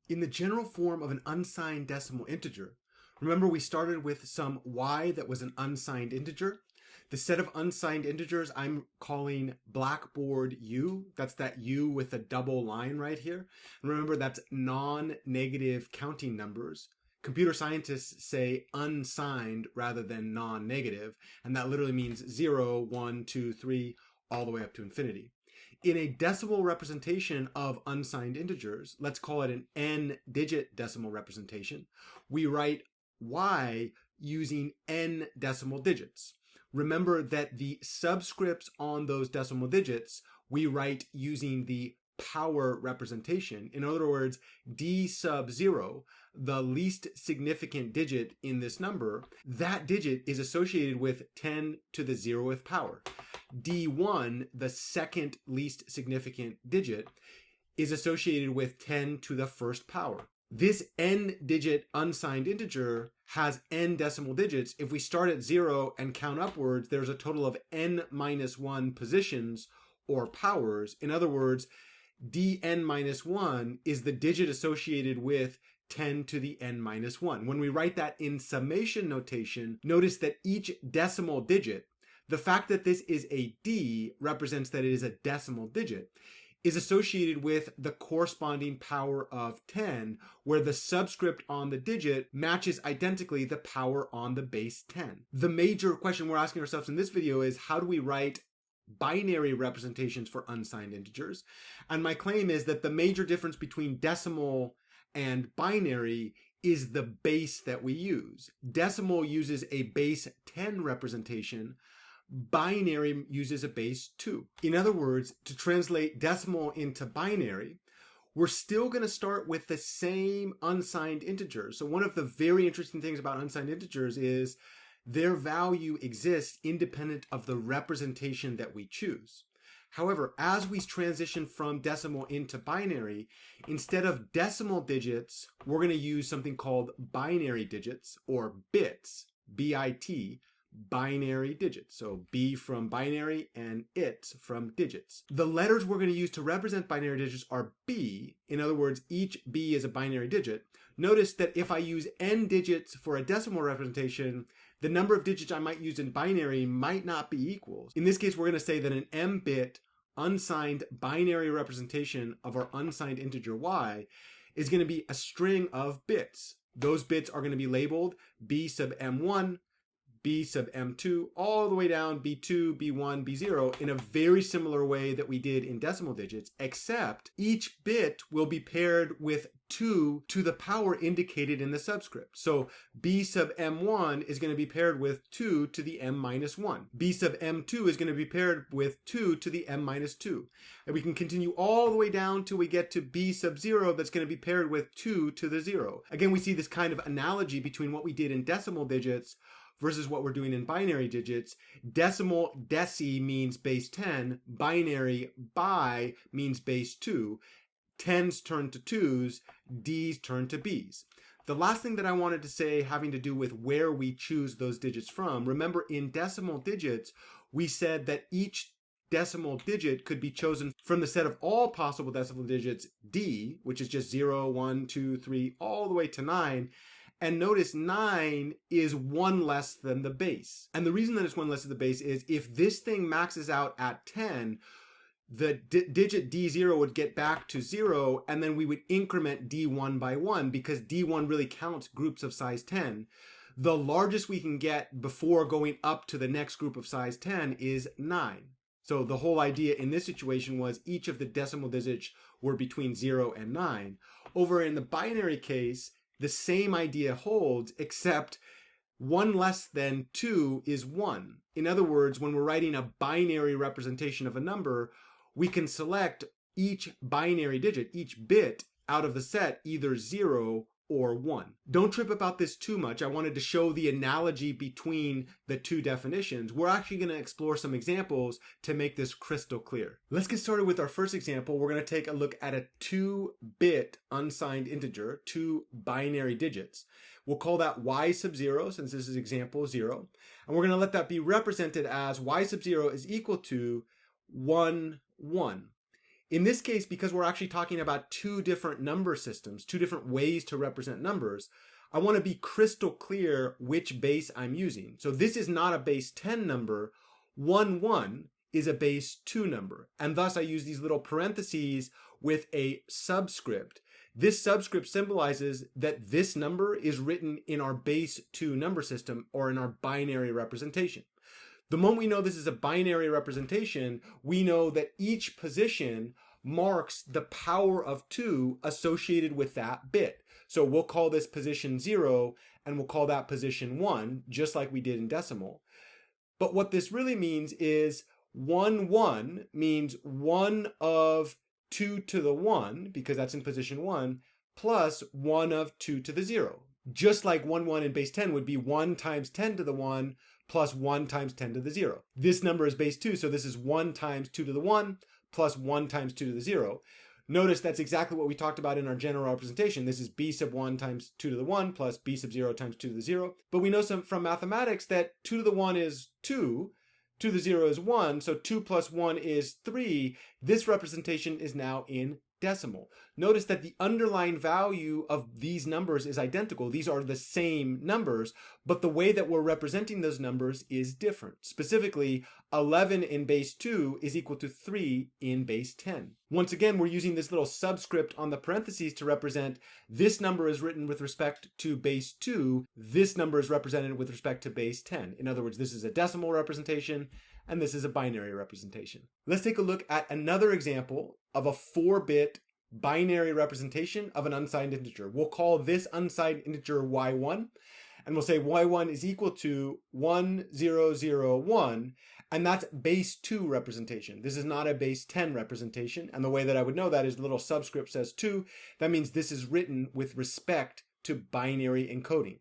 In the general form of an unsigned decimal integer, remember we started with some y that was an unsigned integer. The set of unsigned integers I'm calling blackboard u. That's that u with a double line right here. And remember, that's non-negative counting numbers. Computer scientists say unsigned rather than non-negative, and that literally means 0, 1, 2, 3, all the way up to infinity. In a decimal representation of unsigned integers, let's call it an n-digit decimal representation, we write y using n decimal digits. Remember that the subscripts on those decimal digits we write using the power representation. In other words, d sub 0, the least significant digit in this number, that digit is associated with 10 to the 0th power. d1, the second least significant digit, is associated with 10 to the 1st power. This n-digit unsigned integer has n decimal digits. If we start at 0 and count upwards, there's a total of n minus 1 positions or powers. In other words, dn minus 1 is the digit associated with 10 to the n minus 1. When we write that in summation notation, notice that each decimal digit, the fact that this is a d represents that it is a decimal digit, is associated with the corresponding power of 10, where the subscript on the digit matches identically the power on the base 10. The major question we're asking ourselves in this video is, how do we write binary representations for unsigned integers? And my claim is that the major difference between decimal and binary is the base that we use. Decimal uses a base 10 representation. Binary uses a base 2. In other words, to translate decimal into binary, we're still going to start with the same unsigned integers. So one of the very interesting things about unsigned integers is their value exists independent of the representation that we choose. However, as we transition from decimal into binary, instead of decimal digits, we're going to use something called binary digits, or bits, B-I-T, binary digits. So B from binary and it from digits. The letters we're going to use to represent binary digits are B. In other words, each B is a binary digit. Notice that if I use n digits for a decimal representation, the number of digits I might use in binary might not be equal. In this case, we're going to say that an m-bit unsigned binary representation of our unsigned integer y is going to be a string of bits. Those bits are going to be labeled B sub m1, B sub m2, all the way down b2, b1, b0 in a very similar way that we did in decimal digits, except each bit will be paired with 2 to the power indicated in the subscript. So B sub m1 is going to be paired with 2 to the m minus 1. B sub m2 is going to be paired with 2 to the m minus 2. And we can continue all the way down till we get to B sub 0 that's going to be paired with 2 to the 0. Again, we see this kind of analogy between what we did in decimal digits versus what we're doing in binary digits. Decimal, deci, means base 10. Binary, bi, means base 2. 10s turn to 2s, Ds turn to Bs. The last thing that I wanted to say having to do with where we choose those digits from, remember in decimal digits, we said that each decimal digit could be chosen from the set of all possible decimal digits, D, which is just 0, 1, 2, 3, all the way to 9. And notice 9 is 1 less than the base. And the reason that it's 1 less than the base is if this thing maxes out at 10, the digit D0 would get back to 0, and then we would increment D1 by 1 because D1 really counts groups of size 10. The largest we can get before going up to the next group of size 10 is 9. So the whole idea in this situation was each of the decimal digits were between 0 and 9. Over in the binary case, the same idea holds, except 1 less than 2 is 1. In other words, when we're writing a binary representation of a number, we can select each binary digit, each bit out of the set, either 0 or 1. Don't trip about this too much. I wanted to show the analogy between the two definitions. We're actually going to explore some examples to make this crystal clear. Let's get started with our first example. We're going to take a look at a 2-bit unsigned integer, 2 binary digits. We'll call that y sub 0, since this is example 0. And we're going to let that be represented as y sub 0 is equal to 1, 1. In this case, because we're actually talking about two different number systems, two different ways to represent numbers, I want to be crystal clear which base I'm using. So this is not a base 10 number. 1, 1 is a base 2 number. And thus I use these little parentheses with a subscript. This subscript symbolizes that this number is written in our base 2 number system, or in our binary representation. The moment we know this is a binary representation, we know that each position marks the power of 2 associated with that bit. So we'll call this position 0, and we'll call that position 1, just like we did in decimal. But what this really means is 1, 1 means 1 of 2 to the 1, because that's in position 1, plus 1 of 2 to the 0. Just like 1, 1 in base 10 would be 1 times 10 to the 1 plus 1 times 10 to the 0. This number is base 2, so this is 1 times 2 to the 1 plus 1 times 2 to the 0. Notice that's exactly what we talked about in our general representation. This is b sub 1 times 2 to the 1 plus b sub 0 times 2 to the 0. But we know from mathematics that 2 to the 1 is 2, 2 to the 0 is 1, so 2 plus 1 is 3. This representation is now in decimal. Notice that the underlying value of these numbers is identical. These are the same numbers, but the way that we're representing those numbers is different. Specifically, 11 in base 2 is equal to 3 in base 10. Once again, we're using this little subscript on the parentheses to represent this number is written with respect to base 2, this number is represented with respect to base 10. In other words, this is a decimal representation, and this is a binary representation. Let's take a look at another example of a 4-bit binary representation of an unsigned integer. We'll call this unsigned integer y1, and we'll say y1 is equal to 1001, and that's base 2 representation. This is not a base 10 representation, and the way that I would know that is the little subscript says 2. That means this is written with respect to binary encoding.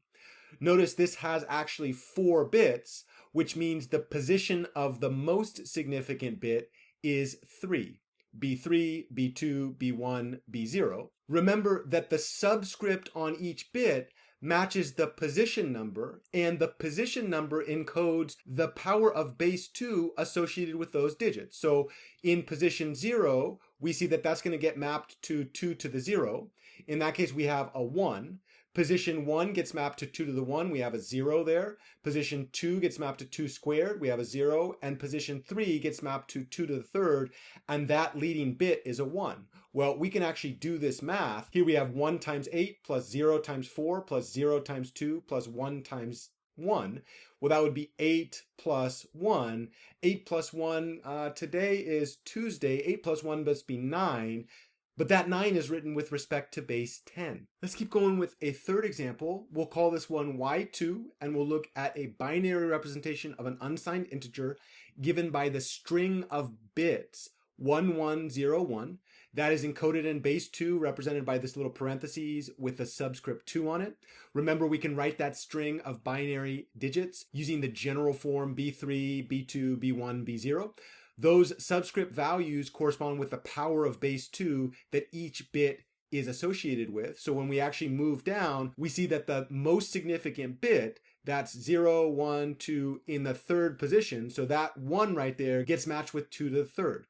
Notice this has actually 4 bits, which means the position of the most significant bit is 3. B3, B2, B1, B0. Remember that the subscript on each bit matches the position number, and the position number encodes the power of base 2 associated with those digits. So in position 0, we see that that's going to get mapped to 2 to the 0. In that case, we have a 1. Position 1 gets mapped to 2 to the 1, we have a 0 there. Position 2 gets mapped to 2 squared, we have a 0. And position 3 gets mapped to 2 to the 3rd, and that leading bit is a 1. Well, we can actually do this math. Here we have 1 times 8 plus 0 times 4 plus 0 times 2 plus 1 times 1. Well, that would be 8 plus 1. 8 plus 1, today is Tuesday. 8 plus 1 must be 9. But that 9 is written with respect to base 10. Let's keep going with a third example. We'll call this one y2, and we'll look at a binary representation of an unsigned integer given by the string of bits 1101. That is encoded in base 2, represented by this little parentheses with a subscript 2 on it. Remember, we can write that string of binary digits using the general form B3, B2, B1, B0. Those subscript values correspond with the power of base 2 that each bit is associated with. So when we actually move down, we see that the most significant bit, that's 0, 1, 2 in the 3rd position. So that 1 right there gets matched with 2 to the 3rd.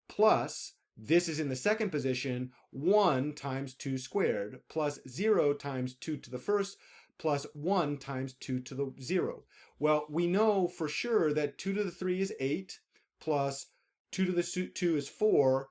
Plus, this is in the 2nd position, 1 times 2 squared, plus 0 times 2 to the 1st, plus 1 times 2 to the 0. Well, we know for sure that 2 to the 3 is 8, plus 2 to the 2 is 4,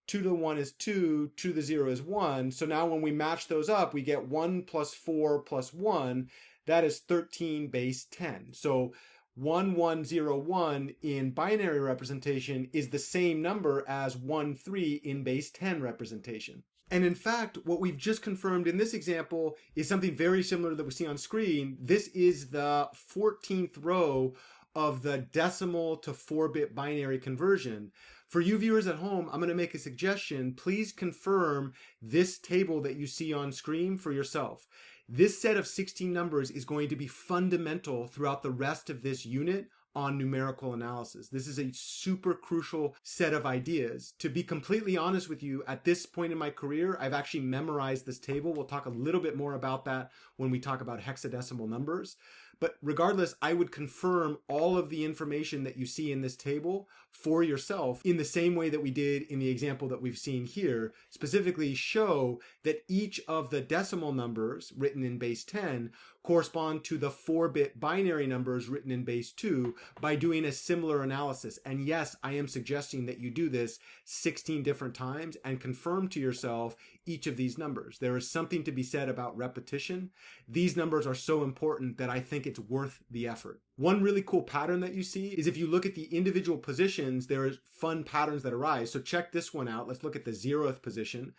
2 to the 1 is 2, 2 to the 0 is 1. So now when we match those up, we get 1 plus 4 plus 1. That is 13 base 10. So 1101 in binary representation is the same number as 13 in base 10 representation. And in fact, what we've just confirmed in this example is something very similar that we see on screen. This is the 14th row of the decimal to 4-bit binary conversion. For you viewers at home, I'm going to make a suggestion. Please confirm this table that you see on screen for yourself. This set of 16 numbers is going to be fundamental throughout the rest of this unit on numerical analysis. This is a super crucial set of ideas. To be completely honest with you, at this point in my career, I've actually memorized this table. We'll talk a little bit more about that when we talk about hexadecimal numbers. But regardless, I would confirm all of the information that you see in this table for yourself in the same way that we did in the example that we've seen here, specifically show that each of the decimal numbers written in base 10 correspond to the 4-bit binary numbers written in base 2 by doing a similar analysis. And yes, I am suggesting that you do this 16 different times and confirm to yourself each of these numbers. There is something to be said about repetition. These numbers are so important that I think it's worth the effort. One really cool pattern that you see is if you look at the individual positions, there are fun patterns that arise. So check this one out. Let's look at the 0th position.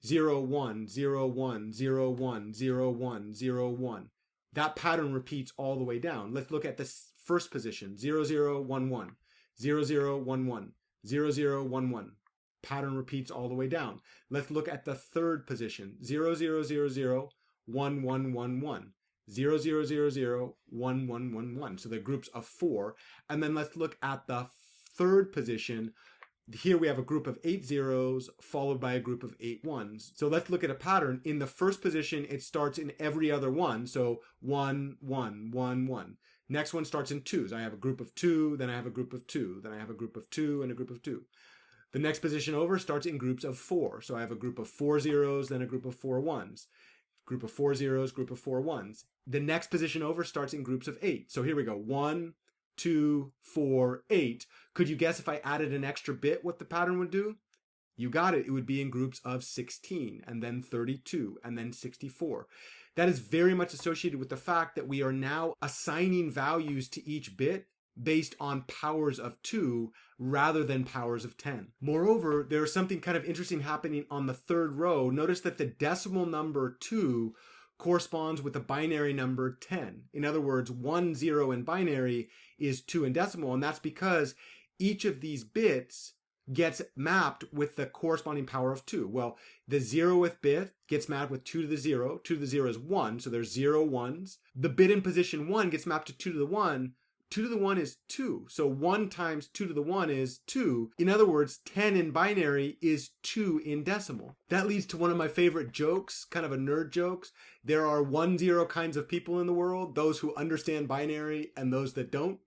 0, 1, 0, 1, 0, 1, 0, 1, 0, 1. That pattern repeats all the way down. Let's look at the first position. 0, 0, 1, 1. 0, 0, 1, 1. 0, 0, 1, 1. Pattern repeats all the way down. Let's look at the third position. 0, 0, 0, 0, 1, 1, 1, 1. 0, 0, 0, 0, 1, 1, 1, 1. So they're groups of 4. And then let's look at the third position. Here we have a group of 8 zeros followed by a group of 8 ones. So let's look at a pattern. In the first position, it starts in every other one. So 1, 1, 1, 1. Next one starts in 2s. I have a group of 2, then I have a group of 2, then I have a group of 2 and a group of 2. The next position over starts in groups of 4. So I have a group of 4 zeros, then a group of 4 ones. Group of 4 zeros, group of 4 ones. The next position over starts in groups of 8. So here we go. 1, 2, 4, 8. Could you guess if I added an extra bit what the pattern would do? You got it. It would be in groups of 16 and then 32 and then 64. That is very much associated with the fact that we are now assigning values to each bit based on powers of 2 rather than powers of 10. Moreover, there is something kind of interesting happening on the third row. Notice that the decimal number 2 corresponds with the binary number 10. In other words, 1, 0 in binary is 2 in decimal, and that's because each of these bits gets mapped with the corresponding power of 2. Well, the 0th bit gets mapped with 2 to the 0. 2 to the 0 is 1, so there's 0 ones. The bit in position 1 gets mapped to 2 to the 1. 2 to the 1 is 2. So 1 times 2 to the 1 is 2. In other words, 10 in binary is 2 in decimal. That leads to one of my favorite jokes, kind of a nerd jokes. There are 1-0 kinds of people in the world, those who understand binary and those that don't.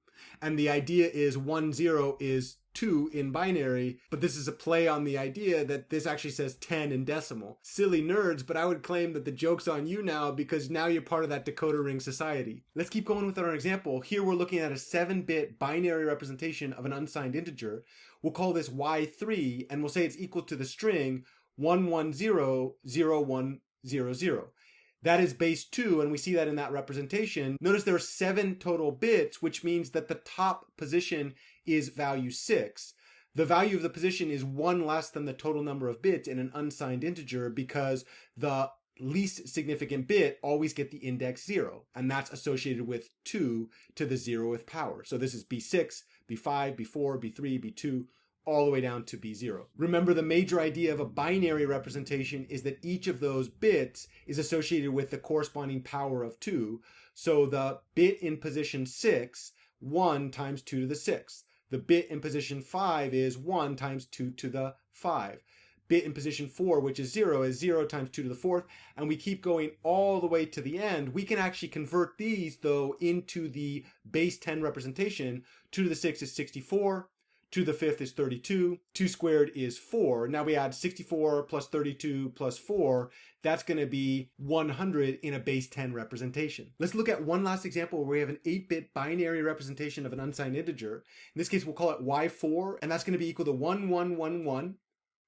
And the idea is 1-0 is 2 in binary, but this is a play on the idea that this actually says 10 in decimal. Silly nerds, but I would claim that the joke's on you now because now you're part of that decoder ring society. Let's keep going with our example. Here we're looking at a 7-bit binary representation of an unsigned integer. We'll call this y3 and we'll say it's equal to the string 1100100. That is base 2, and we see that in that representation. Notice there are 7 total bits, which means that the top position is value 6. The value of the position is 1 less than the total number of bits in an unsigned integer because the least significant bit always get the index 0, and that's associated with 2 to the 0th power. So this is B6, B5, B4, B3, B2, all the way down to B0. Remember, the major idea of a binary representation is that each of those bits is associated with the corresponding power of 2. So the bit in position 6, 1 times 2 to the 6th. The bit in position 5 is 1 times 2 to the 5. Bit in position 4, which is 0 times 2 to the 4th. And we keep going all the way to the end. We can actually convert these, though, into the base 10 representation. 2 to the 6th is 64. 2 to the 5th is 32. 2 squared is 4. Now we add 64 plus 32 plus 4. That's going to be 100 in a base 10 representation. Let's look at one last example where we have an 8-bit binary representation of an unsigned integer. In this case, we'll call it y4, and that's going to be equal to 1111.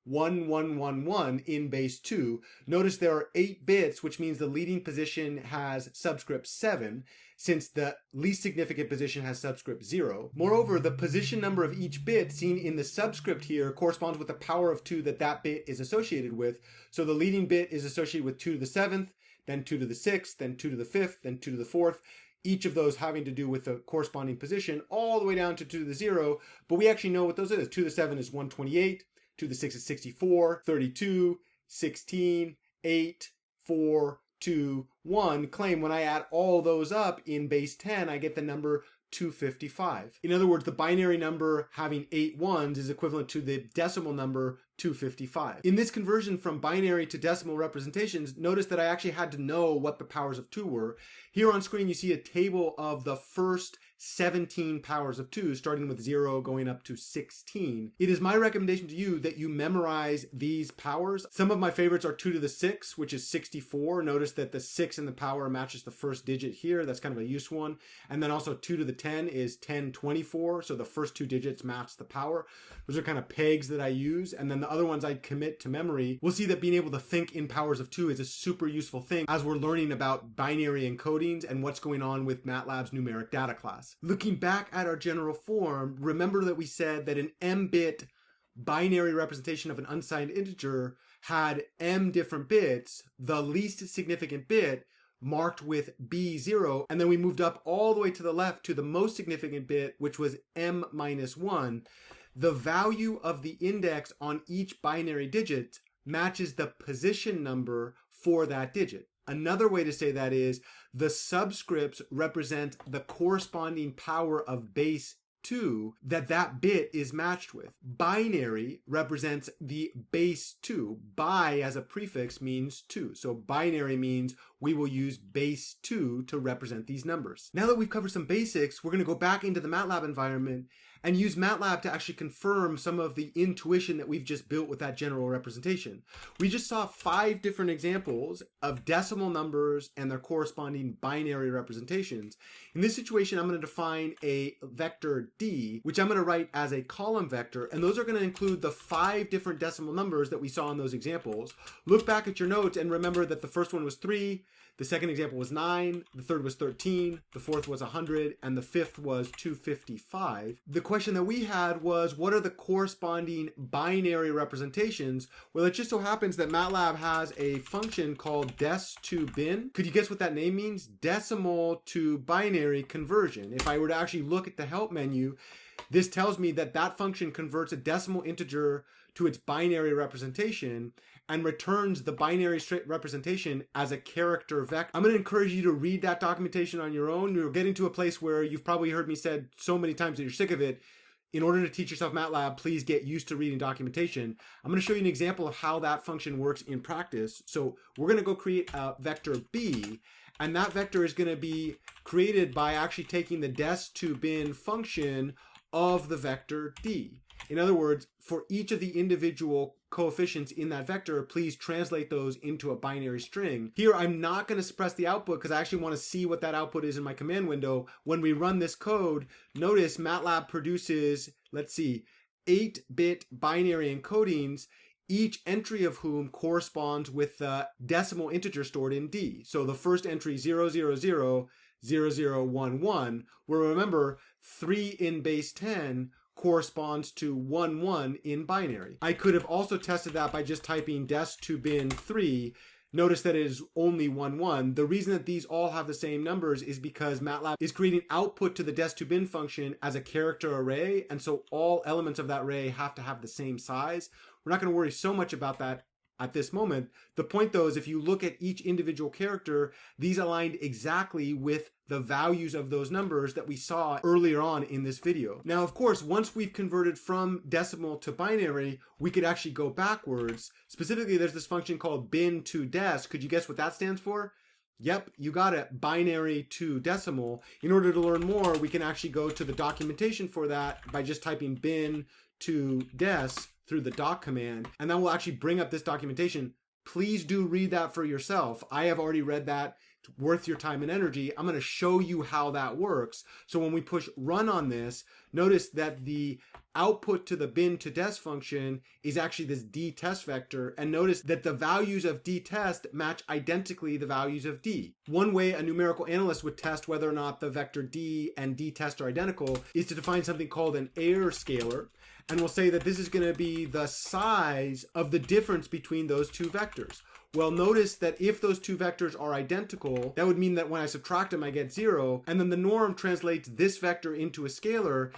1111 in base 2. Notice there are 8 bits, which means the leading position has subscript 7, since the least significant position has subscript 0. Moreover, the position number of each bit seen in the subscript here corresponds with the power of 2 that that bit is associated with. So the leading bit is associated with 2 to the 7th, then 2 to the 6th, then 2 to the 5th, then 2 to the 4th. Each of those having to do with the corresponding position, all the way down to 2 to the 0. But we actually know what those is. 2 to the 7 is 128. 2 to the 6 is 64, 32, 16, 8, 4, 2, 1. Claim when I add all those up in base 10, I get the number 255. In other words, the binary number having 8 ones is equivalent to the decimal number 255. In this conversion from binary to decimal representations, notice that I actually had to know what the powers of 2 were. Here on screen you see a table of the first 17 powers of 2, starting with 0 going up to 16. It is my recommendation to you that you memorize these powers. Some of my favorites are 2 to the 6, which is 64. Notice that the 6 in the power matches the first digit here. That's kind of a useful one. And then also 2 to the 10 is 1024. So the first 2 digits match the power. Those are kind of pegs that I use. And then the other ones I commit to memory. We'll see that being able to think in powers of 2 is a super useful thing as we're learning about binary encodings and what's going on with MATLAB's numeric data class. Looking back at our general form, remember that we said that an m-bit binary representation of an unsigned integer had m different bits, the least significant bit marked with B0, and then we moved up all the way to the left to the most significant bit, which was m minus 1. The value of the index on each binary digit matches the position number for that digit. Another way to say that is the subscripts represent the corresponding power of base 2 that bit is matched with. Binary represents the base 2. Bi as a prefix means 2. So binary means we will use base 2 to represent these numbers. Now that we've covered some basics, we're going to go back into the MATLAB environment and use MATLAB to actually confirm some of the intuition that we've just built with that general representation. We just saw 5 different examples of decimal numbers and their corresponding binary representations. In this situation, I'm going to define a vector d, which I'm going to write as a column vector, and those are going to include the 5 different decimal numbers that we saw in those examples. Look back at your notes and remember that the first one was 3, the second example was 9, the third was 13, the fourth was 100, and the fifth was 255. The question that we had was, what are the corresponding binary representations? Well, it just so happens that MATLAB has a function called des2bin. Could you guess what that name means? Decimal to binary conversion. If I were to actually look at the help menu, this tells me that that function converts a decimal integer to its binary representation and returns the binary straight representation as a character vector. I'm going to encourage you to read that documentation on your own. You're getting to a place where you've probably heard me said so many times that you're sick of it. In order to teach yourself MATLAB, please get used to reading documentation. I'm going to show you an example of how that function works in practice. So we're going to go create a vector b, and that vector is going to be created by actually taking the des2bin function of the vector d. In other words, for each of the individual coefficients in that vector, please translate those into a binary string. Here, I'm not going to suppress the output because I actually want to see what that output is in my command window. When we run this code, notice MATLAB produces, let's see, 8-bit binary encodings, each entry of whom corresponds with the decimal integer stored in D. So the first entry 0000011, where remember 3 in base 10 corresponds to 11 in binary. I could have also tested that by just typing des2bin 3. Notice that it is only 11. The reason that these all have the same numbers is because MATLAB is creating output to the des2bin function as a character array, and so all elements of that array have to have the same size. We're not going to worry so much about that at this moment. The point though is if you look at each individual character, these aligned exactly with the values of those numbers that we saw earlier on in this video. Now, of course, once we've converted from decimal to binary, we could actually go backwards. Specifically, there's this function called bin to des. Could you guess what that stands for? Yep, you got it, binary to decimal. In order to learn more, we can actually go to the documentation for that by just typing bin to des through the doc command, and that will actually bring up this documentation. Please do read that for yourself. I have already read that. It's worth your time and energy. I'm going to show you how that works. So when we push run on this, notice that the output to the bin to des function is actually this d test vector, and notice that the values of d test match identically the values of d. One way a numerical analyst would test whether or not the vector d and d test are identical is to define something called an error scalar, and we'll say that this is going to be the size of the difference between those two vectors. Well, notice that if those two vectors are identical, that would mean that when I subtract them, I get 0, and then the norm translates this vector into a scalar.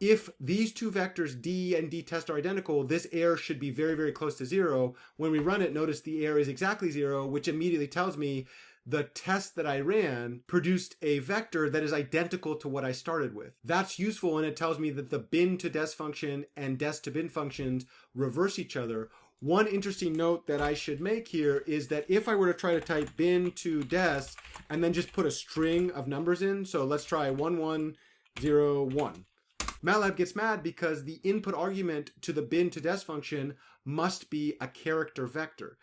If these two vectors d and d test are identical, this error should be very, very close to 0. When we run it, notice the error is exactly 0, which immediately tells me the test that I ran produced a vector that is identical to what I started with. That's useful, and it tells me that the bin to des function and des to bin functions reverse each other. One interesting note that I should make here is that if I were to try to type bin to des and then just put a string of numbers in, so let's try 1101. MATLAB gets mad because the input argument to the bin to des function must be a character vector.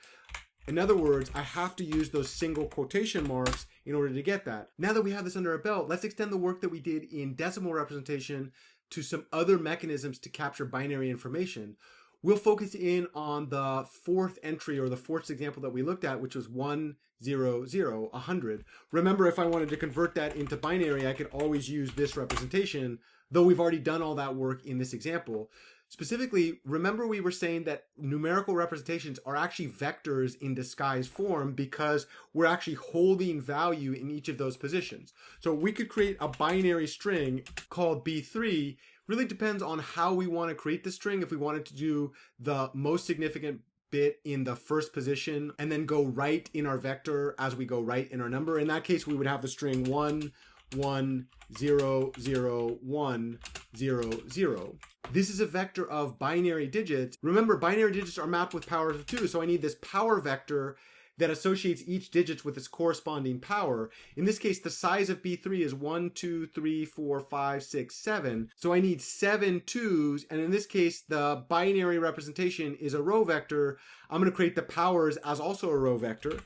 In other words, I have to use those single quotation marks in order to get that. Now that we have this under our belt, let's extend the work that we did in decimal representation to some other mechanisms to capture binary information. We'll focus in on the fourth entry, or the fourth example that we looked at, which was 100. Remember, if I wanted to convert that into binary, I could always use this representation, though we've already done all that work in this example. Specifically, remember we were saying that numerical representations are actually vectors in disguised form because we're actually holding value in each of those positions. So we could create a binary string called B3. Really depends on how we want to create the string. If we wanted to do the most significant bit in the first position and then go right in our vector as we go right in our number. In that case, we would have the string 1, 1, 0, 0, 1, 0, 0. This is a vector of binary digits. Remember, binary digits are mapped with powers of 2, so I need this power vector that associates each digit with its corresponding power. In this case, the size of B3 is 1, 2, 3, 4, 5, 6, 7. So I need 7 2s, and in this case, the binary representation is a row vector. I'm going to create the powers as also a row vector.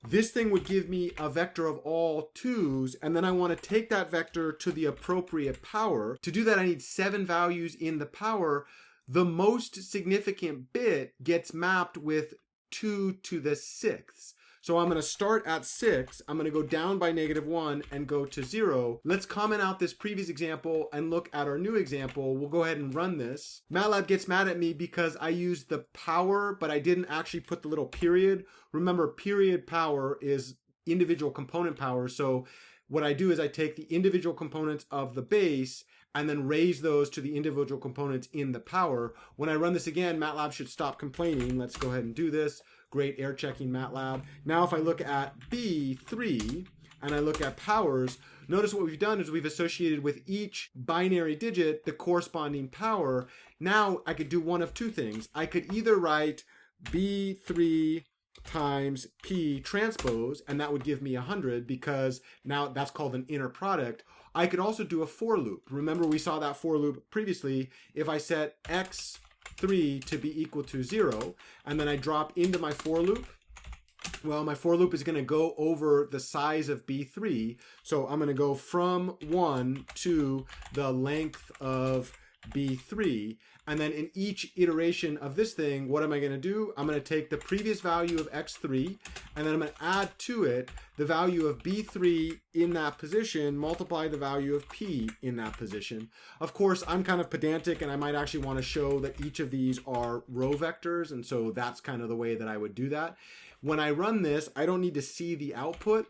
This thing would give me a vector of all 2s, and then I want to take that vector to the appropriate power. To do that, I need 7 values in the power. The most significant bit gets mapped with 2 to the 6th. So I'm going to start at 6, I'm going to go down by -1 and go to 0. Let's comment out this previous example and look at our new example. We'll go ahead and run this. MATLAB gets mad at me because I used the power, but I didn't actually put the little period. Remember, period power is individual component power. So what I do is I take the individual components of the base and then raise those to the individual components in the power. When I run this again, MATLAB should stop complaining. Let's go ahead and do this. Great, air checking MATLAB. Now if I look at B3 and I look at powers, notice what we've done is we've associated with each binary digit the corresponding power. Now I could do one of two things. I could either write B3 times P transpose, and that would give me 100 because now that's called an inner product. I could also do a for loop. Remember we saw that for loop previously. If I set x3 to be equal to 0, and then I drop into my for loop, well, my for loop is going to go over the size of B3. So I'm going to go from 1 to the length of B3. And then in each iteration of this thing, what am I going to do? I'm going to take the previous value of x3, and then I'm going to add to it the value of B3 in that position, multiply the value of P in that position. Of course, I'm kind of pedantic, and I might actually want to show that each of these are row vectors, and so that's kind of the way that I would do that. When I run this, I don't need to see the output.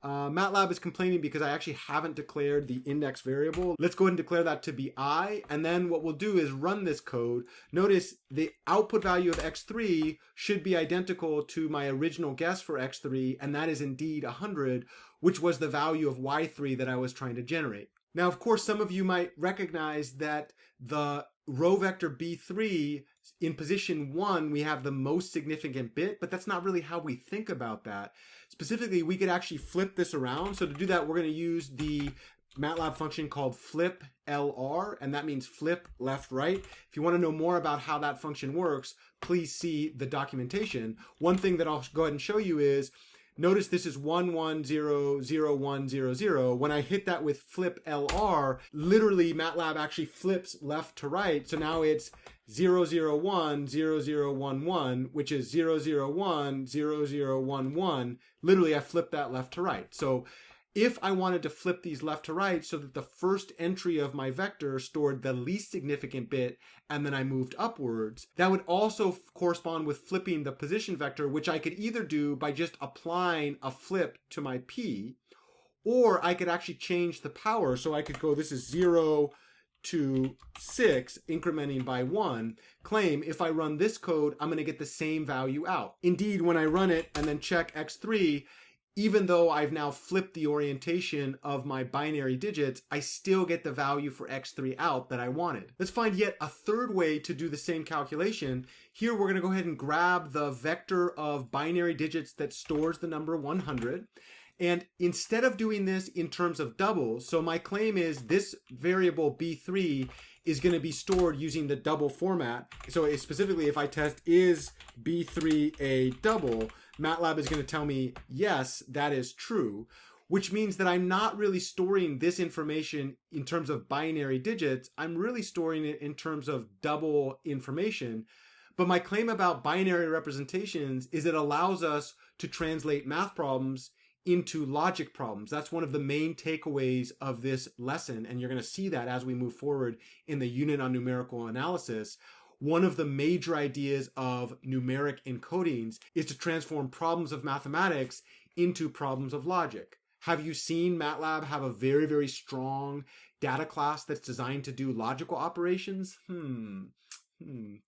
MATLAB is complaining because I actually haven't declared the index variable. Let's go ahead and declare that to be I, and then what we'll do is run this code. Notice the output value of x3 should be identical to my original guess for x3, and that is indeed 100, which was the value of y3 that I was trying to generate. Now, of course, some of you might recognize that the row vector B3, in position 1, we have the most significant bit, but that's not really how we think about that. Specifically, we could actually flip this around. So to do that, we're going to use the MATLAB function called Fliplr, and that means flip left, right. If you want to know more about how that function works, please see the documentation. One thing that I'll go ahead and show you is, notice this is 11000100. When I hit that with Fliplr, literally MATLAB actually flips left to right. So now it's 0010011, which is 0010011. Literally, I flipped that left to right. So if I wanted to flip these left to right so that the first entry of my vector stored the least significant bit and then I moved upwards, that would also correspond with flipping the position vector, which I could either do by just applying a flip to my P, or I could actually change the power. So I could go, this is 0 to 6, incrementing by 1, claim if I run this code, I'm going to get the same value out. Indeed, when I run it and then check x3, even though I've now flipped the orientation of my binary digits, I still get the value for x3 out that I wanted. Let's find yet a third way to do the same calculation. Here we're going to go ahead and grab the vector of binary digits that stores the number 100. And instead of doing this in terms of doubles, so my claim is this variable b3 is going to be stored using the double format. So specifically, if I test is b3 a double, MATLAB is going to tell me, yes, that is true, which means that I'm not really storing this information in terms of binary digits. I'm really storing it in terms of double information. But my claim about binary representations is it allows us to translate math problems into logic problems. That's one of the main takeaways of this lesson, and you're going to see that as we move forward in the unit on numerical analysis. One of the major ideas of numeric encodings is to transform problems of mathematics into problems of logic. Have you seen MATLAB have a very, very strong data class that's designed to do logical operations? Ding,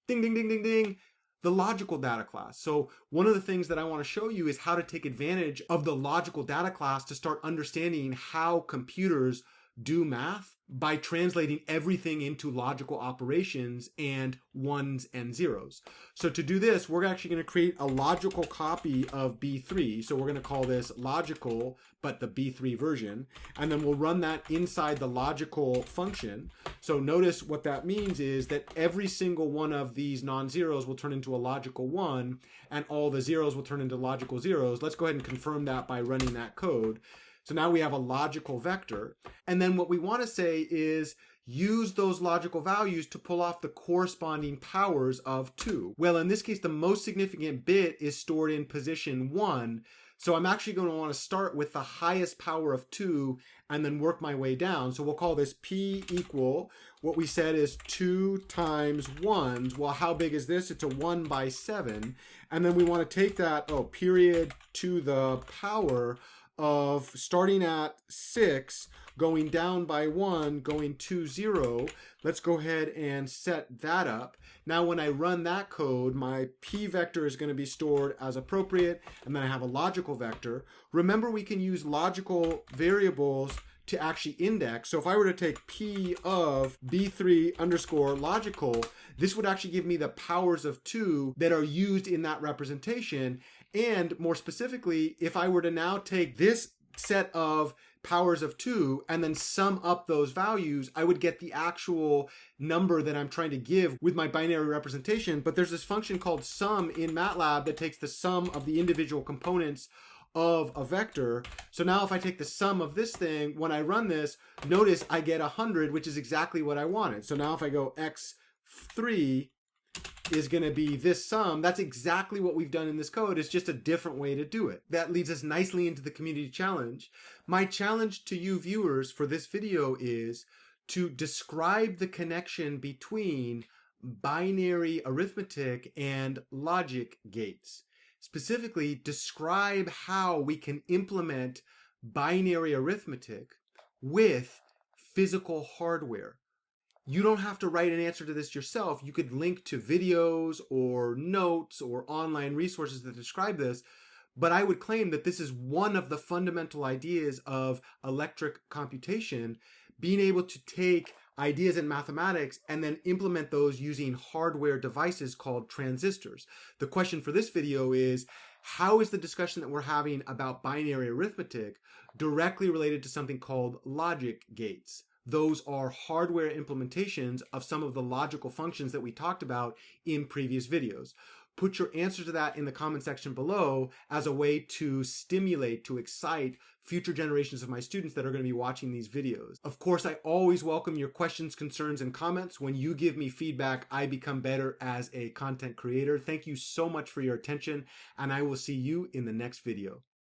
ding, ding, ding, ding. The logical data class. So one of the things that I want to show you is how to take advantage of the logical data class to start understanding how computers do math by translating everything into logical operations and ones and zeros. So to do this, we're actually going to create a logical copy of B3. So we're going to call this logical, but the B3 version. And then we'll run that inside the logical function. So notice what that means is that every single one of these non-zeros will turn into a logical one, and all the zeros will turn into logical zeros. Let's go ahead and confirm that by running that code. So now we have a logical vector. And then what we want to say is use those logical values to pull off the corresponding powers of 2. Well, in this case, the most significant bit is stored in position 1. So I'm actually going to want to start with the highest power of 2 and then work my way down. So we'll call this P equal, what we said is 2 times 1s. Well, how big is this? It's a 1 by 7. And then we want to take that, period to the power of starting at 6, going down by 1, going to 0. Let's go ahead and set that up. Now when I run that code, my P vector is going to be stored as appropriate, and then I have a logical vector. Remember, we can use logical variables to actually index. So if I were to take P of B3 underscore logical, this would actually give me the powers of 2 that are used in that representation. And more specifically, if I were to now take this set of powers of 2 and then sum up those values, I would get the actual number that I'm trying to give with my binary representation. But there's this function called sum in MATLAB that takes the sum of the individual components of a vector. So now if I take the sum of this thing, when I run this, notice I get 100, which is exactly what I wanted. So now if I go x3 is going to be this sum, that's exactly what we've done in this code. It's just a different way to do it. That leads us nicely into the community challenge. My challenge to you viewers for this video is to describe the connection between binary arithmetic and logic gates. Specifically, describe how we can implement binary arithmetic with physical hardware. You don't have to write an answer to this yourself. You could link to videos or notes or online resources that describe this, but I would claim that this is one of the fundamental ideas of electric computation, being able to take ideas in mathematics and then implement those using hardware devices called transistors. The question for this video is, how is the discussion that we're having about binary arithmetic directly related to something called logic gates? Those are hardware implementations of some of the logical functions that we talked about in previous videos. Put your answer to that in the comment section below as a way to stimulate, to excite future generations of my students that are going to be watching these videos. Of course, I always welcome your questions, concerns, and comments. When you give me feedback, I become better as a content creator. Thank you so much for your attention, and I will see you in the next video.